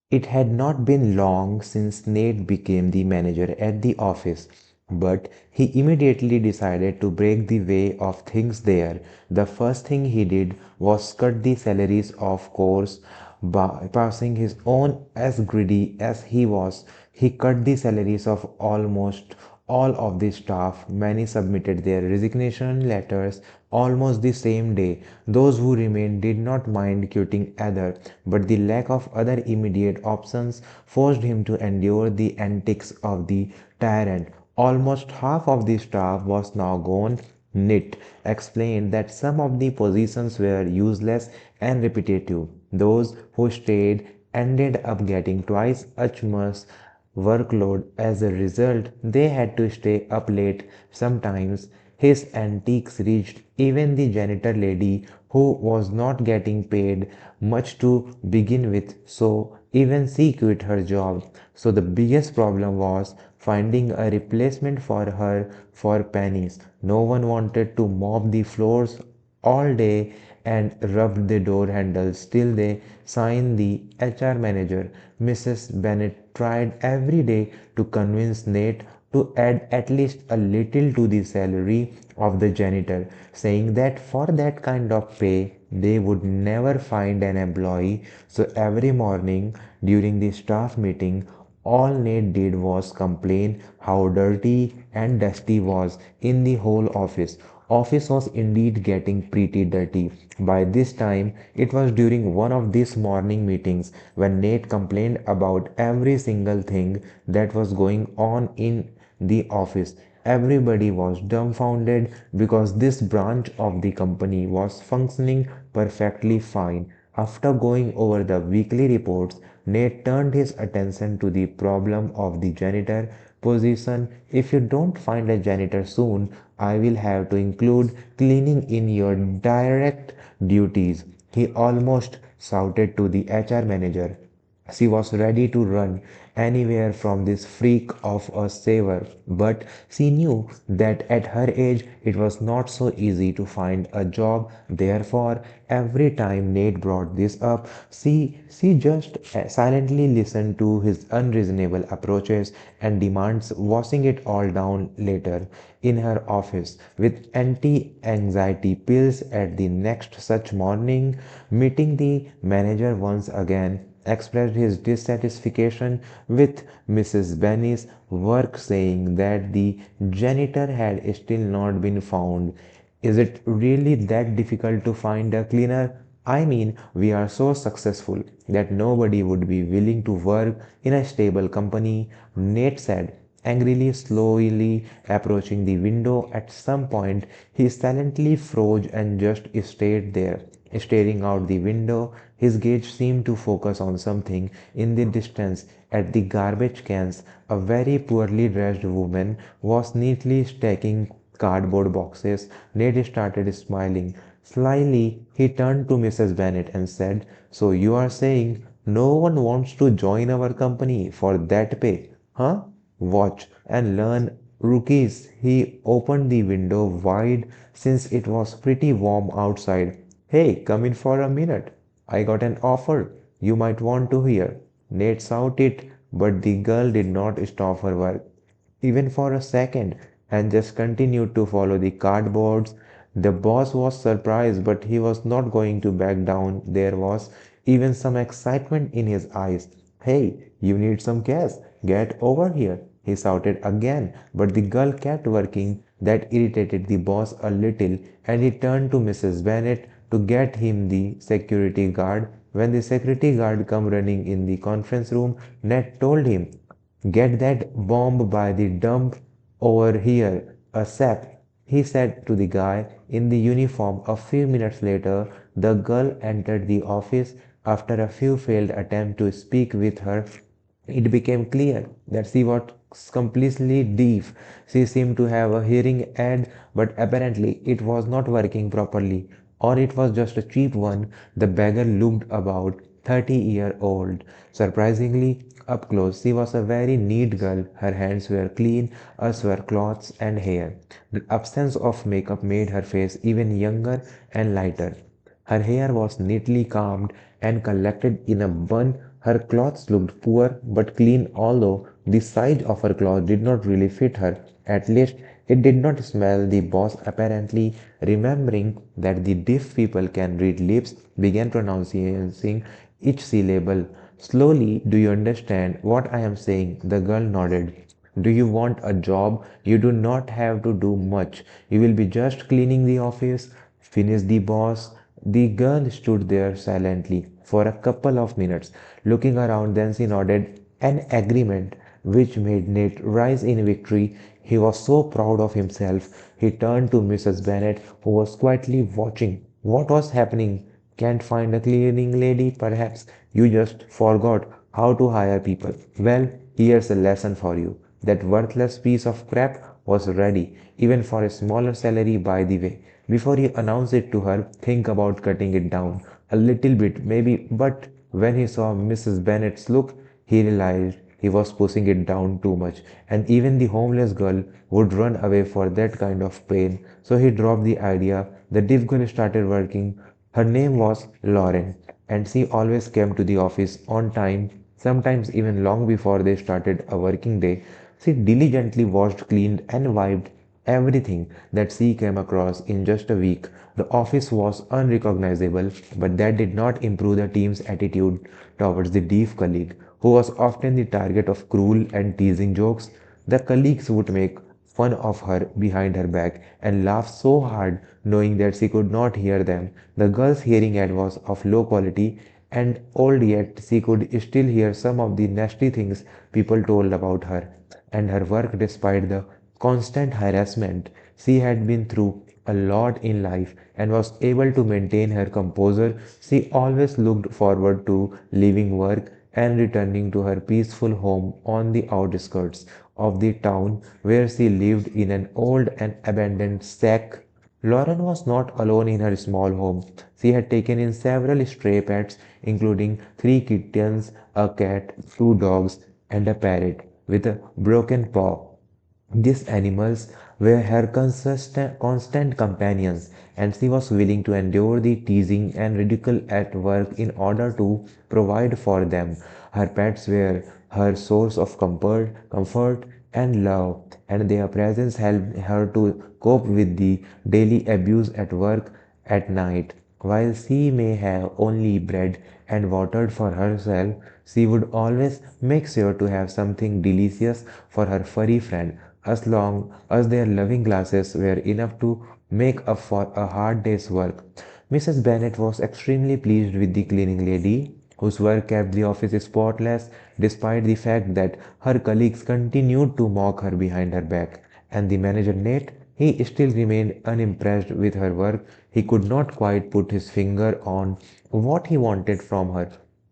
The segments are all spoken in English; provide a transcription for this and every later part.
It had not been long since Nate became the manager at the office, but he immediately decided to break the way of things there. The first thing he did was cut the salaries of course, bypassing his own. As greedy as he was, he cut the salaries of almost all of the staff. Many submitted their resignation letters almost the same day. Those who remained did not mind quitting either, but the lack of other immediate options forced him to endure the antics of the tyrant. Almost half of the staff was now gone. Nit explained that some of the positions were useless and repetitive. Those who stayed ended up getting twice as much workload. As a result, they had to stay up late. Sometimes his antics reached even the janitor lady, who was not getting paid much to begin with, so even she quit her job. So the biggest problem was finding a replacement for her for pennies. No one wanted to mop the floors all day and rubbed the door handles till they signed. The HR manager, Mrs. Bennett, tried every day to convince Nate to add at least a little to the salary of the janitor, saying that for that kind of pay they would never find an employee. So every morning during the staff meeting, all Nate did was complain how dirty and dusty was in the whole office. Office was indeed getting pretty dirty. By this time, it was during one of these morning meetings when Nate complained about every single thing that was going on in the office. Everybody was dumbfounded because this branch of the company was functioning perfectly fine. After going over the weekly reports, Nate turned his attention to the problem of the janitor position. If you don't find a janitor soon, I will have to include cleaning in your direct duties, he almost shouted to the HR manager. She was ready to run anywhere from this freak of a saver, but she knew that at her age it was not so easy to find a job. Therefore, every time Nate brought this up, she just silently listened to his unreasonable approaches and demands, washing it all down later in her office with anti-anxiety pills. At the next such morning meeting, the manager once again expressed his dissatisfaction with Mrs. Benny's work, saying that the janitor had still not been found. Is it really that difficult to find a cleaner? I mean, we are so successful that nobody would be willing to work in a stable company, Nate said, angrily, slowly approaching the window. At some point, he silently froze and just stayed there, staring out the window. His gaze seemed to focus on something in the distance. At the garbage cans, a very poorly dressed woman was neatly stacking cardboard boxes. Ned started smiling. Slyly, he turned to Mrs. Bennet and said, "So you are saying no one wants to join our company for that pay, huh? Watch and learn, rookies." He opened the window wide since it was pretty warm outside. "Hey, come in for a minute. I got an offer you might want to hear." Nate shouted, but the girl did not stop her work even for a second and just continued to follow the cardboards. The boss was surprised, but he was not going to back down. There was even some excitement in his eyes. "Hey, you need some cash? Get over here," he shouted again, but the girl kept working. That irritated the boss a little, and he turned to Mrs. Bennet to get him the security guard. When the security guard came running in the conference room, Ned told him, "Get that bomb by the dump over here, ASAP," he said to the guy in the uniform. A few minutes later, the girl entered the office. After a few failed attempts to speak with her, it became clear that she was completely deaf. She seemed to have a hearing aid, but apparently it was not working properly, or it was just a cheap one. The beggar looked about 30-year-old. Surprisingly, up close, she was a very neat girl. Her hands were clean, as were clothes and hair. The absence of makeup made her face even younger and lighter. Her hair was neatly combed and collected in a bun. Her clothes looked poor but clean, although the size of her clothes did not really fit her. At least it did not smell. The boss, apparently remembering that the deaf people can read lips, began pronouncing each syllable. Slowly, do you understand what I am saying? The girl nodded. Do you want a job? You do not have to do much. You will be just cleaning the office. Finished the boss. The girl stood there silently for a couple of minutes, looking around. Then she nodded an agreement, which made Nate rise in victory. He was so proud of himself. He turned to Mrs. Bennet, who was quietly watching. What was happening? Can't find a cleaning lady, perhaps? You just forgot how to hire people. Well, here's a lesson for you. That worthless piece of crap was ready, even for a smaller salary, by the way. Before he announced it to her, think about cutting it down a little bit, maybe. But when he saw Mrs. Bennet's look, he realized he was pushing it down too much, and even the homeless girl would run away for that kind of pain. So he dropped the idea. The deaf girl started working. Her name was Lauren, and she always came to the office on time, sometimes even long before they started a working day. She diligently washed, cleaned, and wiped everything that she came across. In just a week, the office was unrecognizable, but that did not improve the team's attitude towards the deaf colleague, who was often the target of cruel and teasing jokes. The colleagues would make fun of her behind her back and laugh so hard knowing that she could not hear them. The girl's hearing aid was of low quality and old, yet she could still hear some of the nasty things people told about her and her work. Despite the constant harassment, she had been through a lot in life and was able to maintain her composure. She always looked forward to leaving work and returning to her peaceful home on the outskirts of the town, where she lived in an old and abandoned shack. Lauren was not alone in her small home. She had taken in several stray pets, including three kittens, a cat, two dogs, and a parrot with a broken paw. These animals were her constant companions, and she was willing to endure the teasing and ridicule at work in order to provide for them. Her pets were her source of comfort and love, and their presence helped her to cope with the daily abuse at work at night. While she may have only bread and water for herself, she would always make sure to have something delicious for her furry friend, as long as their loving glasses were enough to make up for a hard day's work. Mrs. Bennet was extremely pleased with the cleaning lady, whose work kept the office spotless despite the fact that her colleagues continued to mock her behind her back. And the manager, Nate, he still remained unimpressed with her work. He could not quite put his finger on what he wanted from her.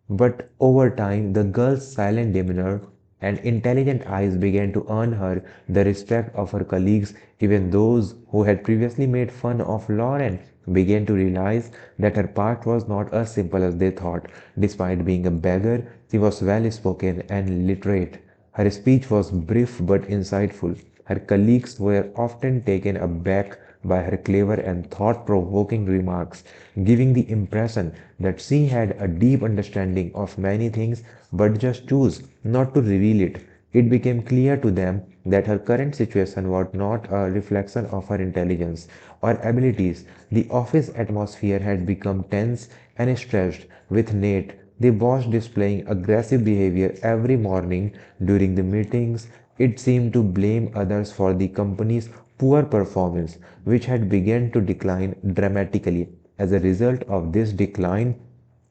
But over time, the girl's silent demeanor and intelligent eyes began to earn her the respect of her colleagues. Even those who had previously made fun of Lauren began to realize that her part was not as simple as they thought. Despite being a beggar, she was well spoken and literate. Her speech was brief but insightful. Her colleagues were often taken aback by her clever and thought provoking remarks, giving the impression that she had a deep understanding of many things but just chose not to reveal it. It became clear to them that her current situation was not a reflection of her intelligence or abilities. The office atmosphere had become tense and stressed, with Nate, the boss, displaying aggressive behavior every morning during the meetings. It seemed to blame others for the company's poor performance, which had begun to decline dramatically. As a result of this decline,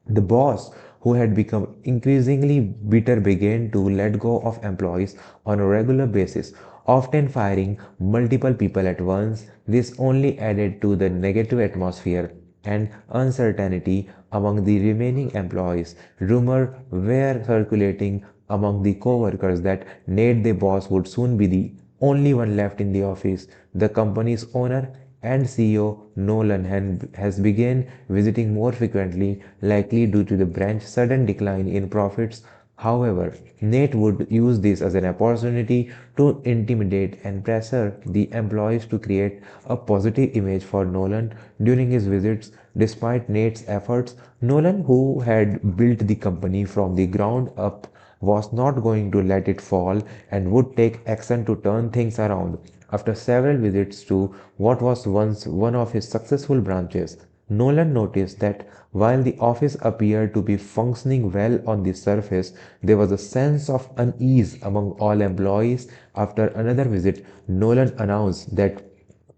the boss, who had become increasingly bitter, began to let go of employees on a regular basis, often firing multiple people at once. This only added to the negative atmosphere and uncertainty among the remaining employees. Rumors were circulating among the co-workers that Nate, the boss, would soon be the only one left in the office. The company's owner and CEO Nolan has begun visiting more frequently, likely due to the branch's sudden decline in profits. However, Nate would use this as an opportunity to intimidate and pressure the employees to create a positive image for Nolan during his visits. Despite Nate's efforts, Nolan, who had built the company from the ground up, was not going to let it fall and would take action to turn things around. After several visits to what was once one of his successful branches, Nolan noticed that while the office appeared to be functioning well on the surface, there was a sense of unease among all employees. After another visit, Nolan announced that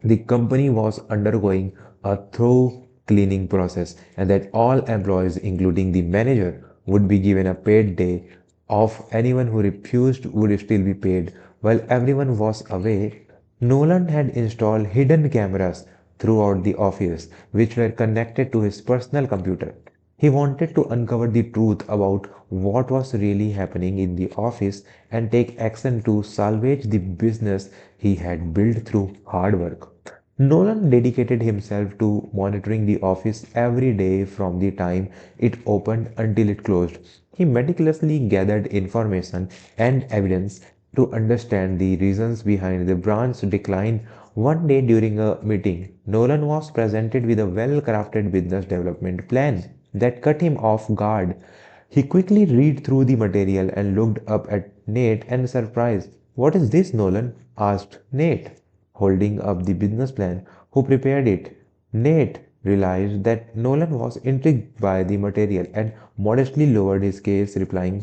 the company was undergoing a thorough cleaning process and that all employees, including the manager, would be given a paid day off. Anyone who refused would still be paid. While everyone was away, Nolan had installed hidden cameras throughout the office, which were connected to his personal computer. He wanted to uncover the truth about what was really happening in the office and take action to salvage the business he had built through hard work. Nolan dedicated himself to monitoring the office every day from the time it opened until it closed. He meticulously gathered information and evidence to understand the reasons behind the branch's decline. One day during a meeting, Nolan was presented with a well crafted business development plan that cut him off guard. He quickly read through the material and looked up at Nate and surprised. "What is this, Nolan?" asked Nate, holding up the business plan. "Who prepared it?" Nate realized that Nolan was intrigued by the material and modestly lowered his gaze, replying,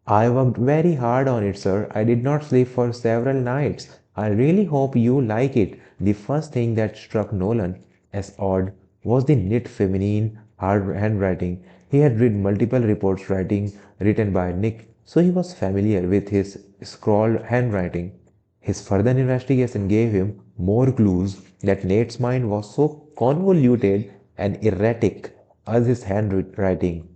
"I worked very hard on it, sir. I did not sleep for several nights. I really hope you like it." The first thing that struck Nolan as odd was the neat feminine handwriting. He had read multiple reports writing written by Nick, so he was familiar with his scrawled handwriting. His further investigation gave him more clues that Nate's mind was so convoluted and erratic as his handwriting.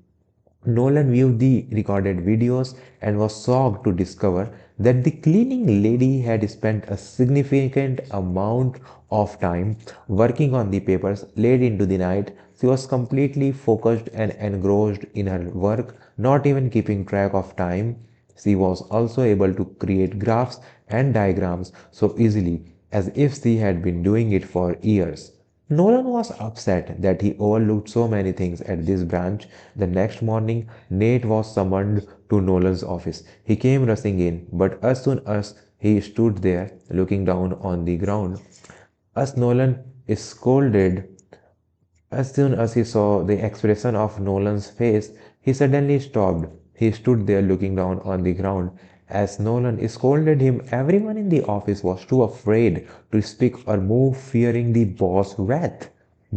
Nolan viewed the recorded videos and was shocked to discover that the cleaning lady had spent a significant amount of time working on the papers late into the night. She was completely focused and engrossed in her work, not even keeping track of time. She was also able to create graphs and diagrams so easily as if she had been doing it for years. Nolan was upset that he overlooked so many things at this branch. The next morning, Nate was summoned to Nolan's office. He came rushing in, but as soon as he stood there looking down on the ground, as Nolan scolded, as soon as he saw the expression of Nolan's face, he suddenly stopped. He stood there looking down on the ground. As Nolan scolded him, everyone in the office was too afraid to speak or move, fearing the boss' wrath.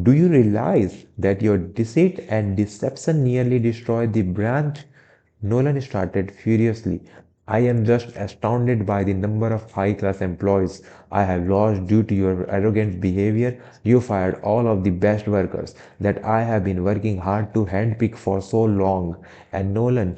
"Do you realize that your deceit and deception nearly destroyed the branch?" Nolan started furiously. "I am just astounded by the number of high class employees I have lost due to your arrogant behavior. You fired all of the best workers that I have been working hard to handpick for so long." And Nolan,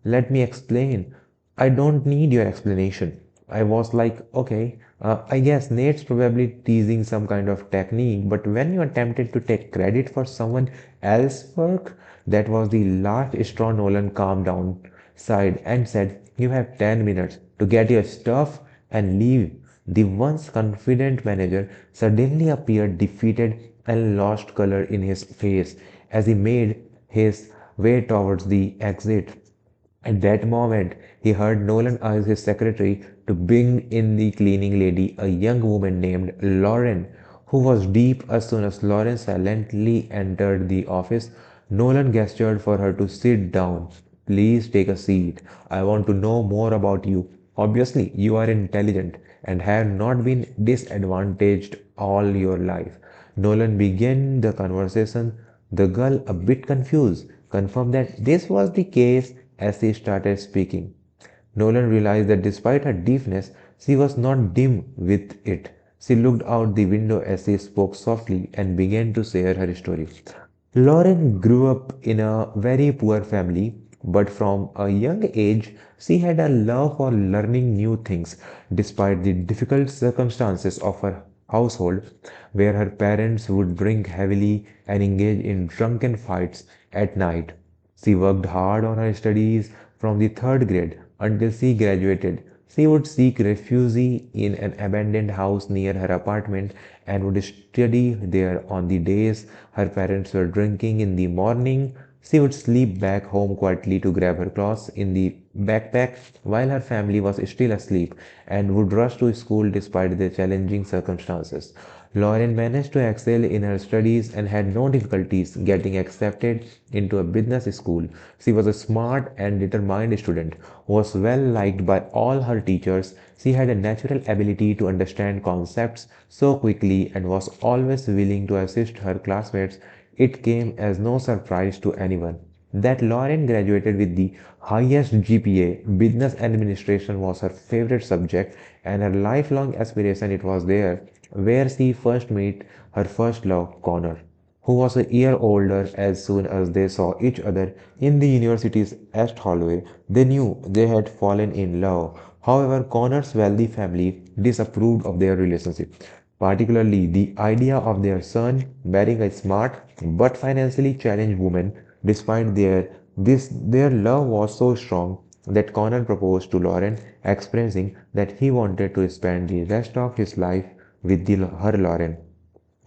let me explain. "I don't need your explanation." I was like, okay, I guess Nate's probably teasing some kind of technique, but when you attempted to take credit for someone else's work, that was the last straw. Nolan calmed down, sighed, and said, "You have 10 minutes to get your stuff and leave." The once confident manager suddenly appeared defeated and lost color in his face as he made his way towards the exit. At that moment, he heard Nolan ask his secretary to bring in the cleaning lady, a young woman named Lauren, who was deep. As soon as Lauren silently entered the office, Nolan gestured for her to sit down. "Please take a seat. I want to know more about you. Obviously, you are intelligent and have not been disadvantaged all your life." Nolan began the conversation. The girl, a bit confused, confirmed that this was the case as she started speaking. Nolan realized that despite her deafness, she was not dim with it. She looked out the window as she spoke softly and began to share her story. Lauren grew up in a very poor family, but from a young age, she had a love for learning new things. Despite the difficult circumstances of her household, where her parents would drink heavily and engage in drunken fights at night, she worked hard on her studies from the third grade until she graduated. She would seek refuge in an abandoned house near her apartment and would study there on the days her parents were drinking. In the morning, she would sleep back home quietly to grab her clothes in the backpack while her family was still asleep and would rush to school despite the challenging circumstances. Lauren managed to excel in her studies and had no difficulties getting accepted into a business school. She was a smart and determined student, was well liked by all her teachers. She had a natural ability to understand concepts so quickly and was always willing to assist her classmates. It came as no surprise to anyone that Lauren graduated with the highest GPA. Business administration was her favorite subject and her lifelong aspiration. It was there where she first met her first love, Connor, who was a year older. As soon as they saw each other in the university's East hallway, they knew they had fallen in love. However, Connor's wealthy family disapproved of their relationship, particularly the idea of their son marrying a smart but financially challenged woman. Despite their love was so strong that Connor proposed to Lauren, expressing that he wanted to spend the rest of his life with her Lauren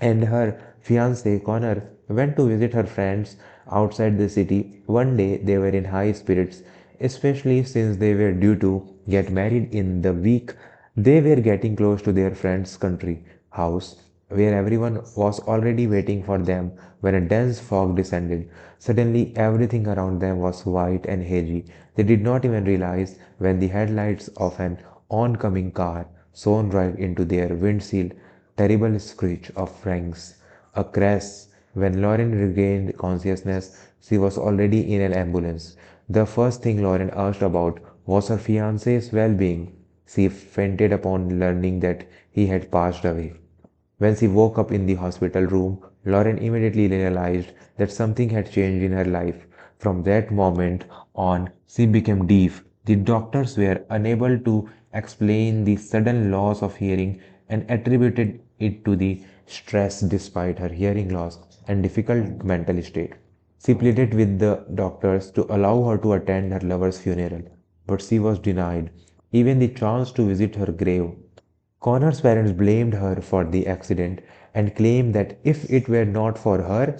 and her fiance Connor went to visit her friends outside the city. One day they were in high spirits, especially since they were due to get married in the week. They were getting close to their friend's country house, where everyone was already waiting for them when a dense fog descended. Suddenly, everything around them was white and hazy. They did not even realize when the headlights of an oncoming car shone right into their windshield. Terrible screech of ranks, a crash. When Lauren regained consciousness, she was already in an ambulance. The first thing Lauren asked about was her fiance's well-being. She fainted upon learning that he had passed away. When she woke up in the hospital room, Lauren immediately realized that something had changed in her life. From that moment on, she became deaf. The doctors were unable to explain the sudden loss of hearing and attributed it to the stress despite her hearing loss and difficult mental state. She pleaded with the doctors to allow her to attend her lover's funeral, but she was denied even the chance to visit her grave. Connor's parents blamed her for the accident and claimed that if it were not for her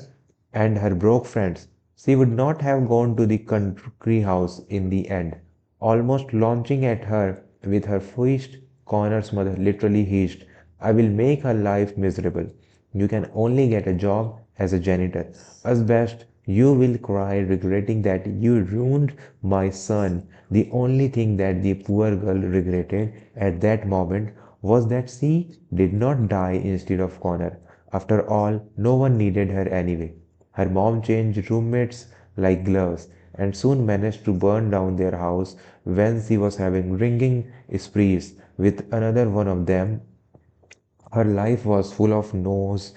and her broke friends, she would not have gone to the country house in the end. Almost launching at her with her fist, Connor's mother literally hissed, I will make her life miserable. You can only get a job as a janitor. As best, you will cry regretting that you ruined my son. The only thing that the poor girl regretted at that moment was that she did not die instead of Connor. After all, no one needed her anyway. Her mom changed roommates like gloves and soon managed to burn down their house when she was having drinking sprees with another one of them. Her life was full of no's,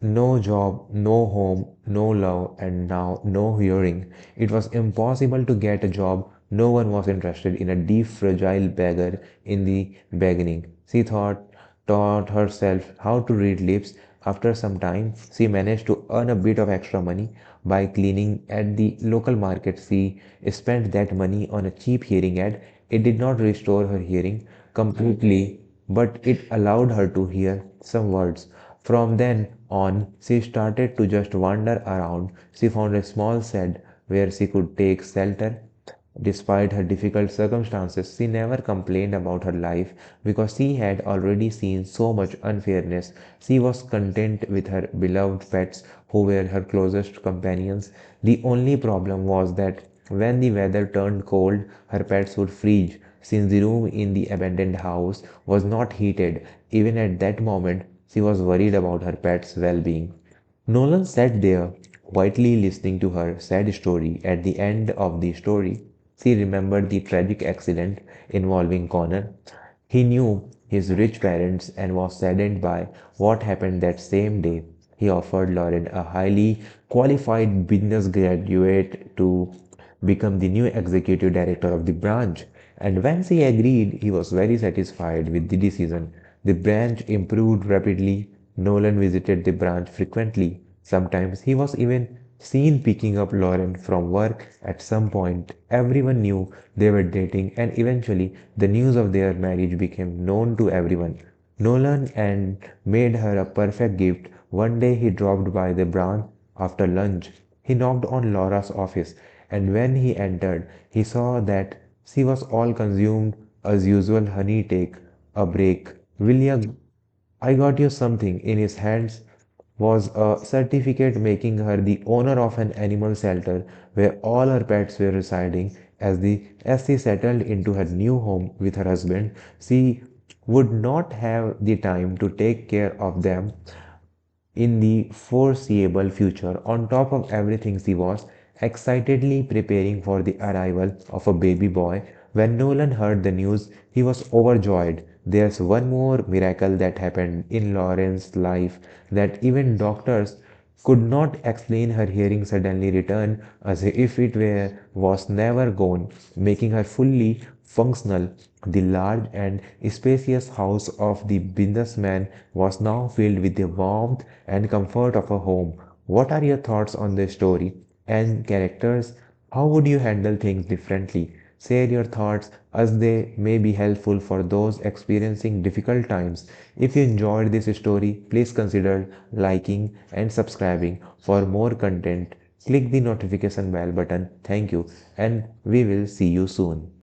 no job, no home, no love, and now no hearing. It was impossible to get a job. No one was interested in a deep, fragile beggar in the beginning. She taught herself how to read lips. After some time, she managed to earn a bit of extra money by cleaning at the local market. She spent that money on a cheap hearing aid. It did not restore her hearing completely, but it allowed her to hear some words. From then on, she started to just wander around. She found a small shed where she could take shelter. Despite her difficult circumstances, she never complained about her life because she had already seen so much unfairness. She was content with her beloved pets, who were her closest companions. The only problem was that when the weather turned cold, her pets would freeze, since the room in the abandoned house was not heated. Even at that moment, she was worried about her pet's well being. Nolan sat there, quietly listening to her sad story. At the end of the story, she remembered the tragic accident involving Connor. He knew his rich parents and was saddened by what happened that same day. He offered Lauren, a highly qualified business graduate, to become the new executive director of the branch. And when she agreed, he was very satisfied with the decision. The branch improved rapidly. Nolan visited the branch frequently. Sometimes he was even seen picking up Lauren from work at some point. Everyone knew they were dating, and eventually the news of their marriage became known to everyone. Nolan and made her a perfect gift. One day he dropped by the branch after lunch. He knocked on Laura's office, and when he entered, he saw that she was all consumed as usual. Honey, take a break. William, I got you something. In his hands was a certificate making her the owner of an animal shelter where all her pets were residing. As she settled into her new home with her husband, she would not have the time to take care of them in the foreseeable future. On top of everything, she was excitedly preparing for the arrival of a baby boy. When Nolan heard the news, he was overjoyed. There's one more miracle that happened in Lauren's life that even doctors could not explain. Her hearing suddenly returned as if it was never gone, making her fully functional. The large and spacious house of the businessman was now filled with the warmth and comfort of a home. What are your thoughts on the story and characters? How would you handle things differently? Share your thoughts as they may be helpful for those experiencing difficult times. If you enjoyed this story, please consider liking and subscribing for more content. Click the notification bell button. Thank you, and we will see you soon.